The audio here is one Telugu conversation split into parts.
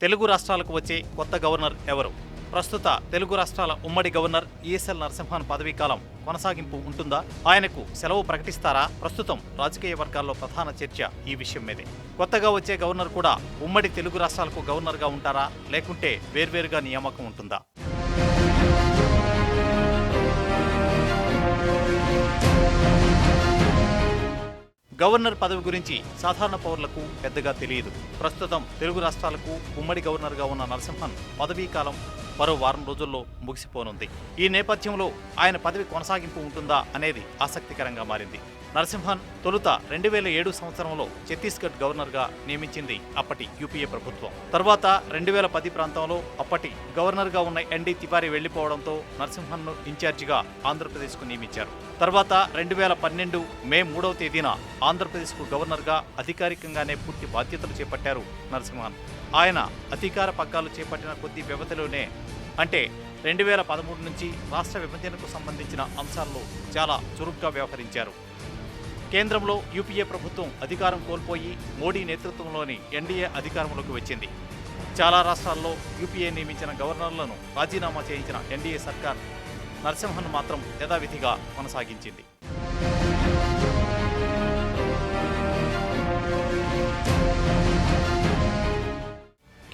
తెలుగు రాష్ట్రాలకు వచ్చే కొత్త గవర్నర్ ఎవరు? ప్రస్తుత తెలుగు రాష్ట్రాల ఉమ్మడి గవర్నర్ ఈఎస్ఎల్ నరసింహన్ పదవీకాలం కొనసాగింపు ఉంటుందా? ఆయనకు సెలవు ప్రకటిస్తారా? ప్రస్తుతం రాజకీయ వర్గాల్లో ప్రధాన చర్చ ఈ విషయం మీదే. కొత్తగా వచ్చే గవర్నర్ కూడా ఉమ్మడి తెలుగు రాష్ట్రాలకు గవర్నర్గా ఉంటారా, లేకుంటే వేర్వేరుగా నియామకం ఉంటుందా? గవర్నర్ పదవి గురించి సాధారణ పౌరులకు పెద్దగా తెలియదు. ప్రస్తుతం తెలుగు రాష్ట్రాలకు ఉమ్మడి గవర్నర్గా ఉన్న నరసింహన్ పదవీ కాలం మరో వారం రోజుల్లో ముగిసిపోనుంది. ఈ నేపథ్యంలో ఆయన పదవి కొనసాగింపు ఉంటుందా అనేది ఆసక్తికరంగా మారింది. నరసింహన్ తొలుత 2007 సంవత్సరంలో ఛత్తీస్గఢ్ గవర్నర్గా నియమించింది అప్పటి యూపీఏ ప్రభుత్వం. తర్వాత 2010 ప్రాంతంలో అప్పటి గవర్నర్గా ఉన్న ఎన్డీ తివారీ వెళ్లిపోవడంతో నరసింహన్ను ఇన్ఛార్జిగా ఆంధ్రప్రదేశ్కు నియమించారు. తర్వాత 2012 మే 3వ తేదీన ఆంధ్రప్రదేశ్కు గవర్నర్గా అధికారికంగానే పూర్తి బాధ్యతలు చేపట్టారు నరసింహన్. ఆయన అధికార పగ్గాలు చేపట్టిన కొద్ది వ్యవధిలోనే, అంటే 2013 నుంచి రాష్ట్ర విభజనకు సంబంధించిన అంశాల్లో చాలా చురుగ్గా వ్యవహరించారు. కేంద్రంలో యూపీఏ ప్రభుత్వం అధికారం కోల్పోయి మోడీ నేతృత్వంలోని ఎన్డీఏ అధికారంలోకి వచ్చింది. చాలా రాష్ట్రాల్లో యూపీఏ నియమించిన గవర్నర్లను రాజీనామా చేయించిన ఎన్డీఏ సర్కార్ నరసింహన్ మాత్రం యథావిధిగా కొనసాగించింది.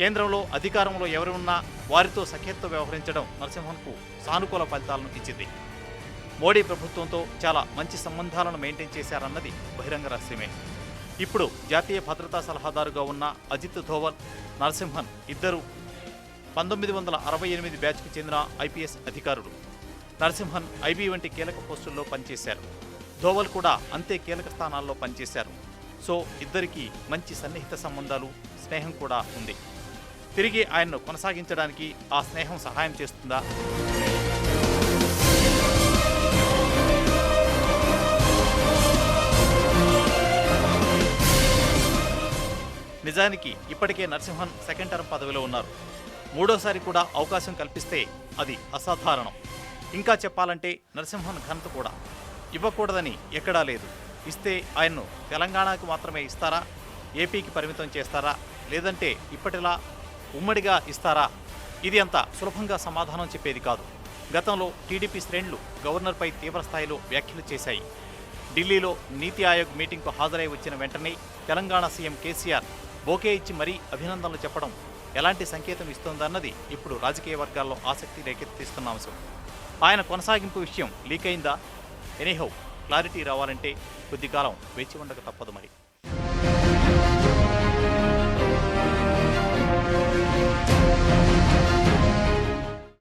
కేంద్రంలో అధికారంలో ఎవరు ఉన్నా వారితో సఖ్యతతో వ్యవహరించడం నరసింహన్కు సానుకూల ఫలితాలను ఇచ్చింది. మోడీ ప్రభుత్వంతో చాలా మంచి సంబంధాలను మెయింటైన్ చేశారన్నది బహిరంగ రహస్యమే. ఇప్పుడు జాతీయ భద్రతా సలహాదారుగా ఉన్న అజిత్ ధోవల్, నరసింహన్ ఇద్దరు 1968 బ్యాచ్కు చెందిన ఐపీఎస్ అధికారులు. నరసింహన్ ఐబీ వంటి కీలక పోస్టుల్లో పనిచేశారు. ధోవల్ కూడా అంతే కీలక స్థానాల్లో పనిచేశారు. సో ఇద్దరికీ మంచి సన్నిహిత సంబంధాలు, స్నేహం కూడా ఉంది. తిరిగి ఆయన్ను కొనసాగించడానికి ఆ స్నేహం సహాయం చేస్తుందా? నిజానికి ఇప్పటికే నరసింహన్ సెకండ్ టర్మ్ పదవిలో ఉన్నారు. మూడోసారి కూడా అవకాశం కల్పిస్తే అది అసాధారణం. ఇంకా చెప్పాలంటే నరసింహన్ ఘనత కూడా ఇవ్వకూడదని ఎక్కడా లేదు. ఇస్తే ఆయన్ను తెలంగాణకు మాత్రమే ఇస్తారా, ఏపీకి పరిమితం చేస్తారా, లేదంటే ఇప్పటిలా ఉమ్మడిగా ఇస్తారా? ఇది అంత సులభంగా సమాధానం చెప్పేది కాదు. గతంలో టీడీపీ శ్రేణులు గవర్నర్పై తీవ్రస్థాయిలో వ్యాఖ్యలు చేశాయి. ఢిల్లీలో నీతి ఆయోగ్ మీటింగ్కు హాజరై వచ్చిన వెంటనే తెలంగాణ సీఎం కేసీఆర్ బోకే ఇచ్చి మరీ అభినందనలు చెప్పడం ఎలాంటి సంకేతం ఇస్తోందన్నది ఇప్పుడు రాజకీయ వర్గాల్లో ఆసక్తి రేకెత్తిస్తున్న అంశం. ఆయన కొనసాగింపు విషయం లీక్ అయిందా? ఎనీహౌ, క్లారిటీ రావాలంటే కొద్ది కాలం వేచి ఉండక తప్పదు మరి.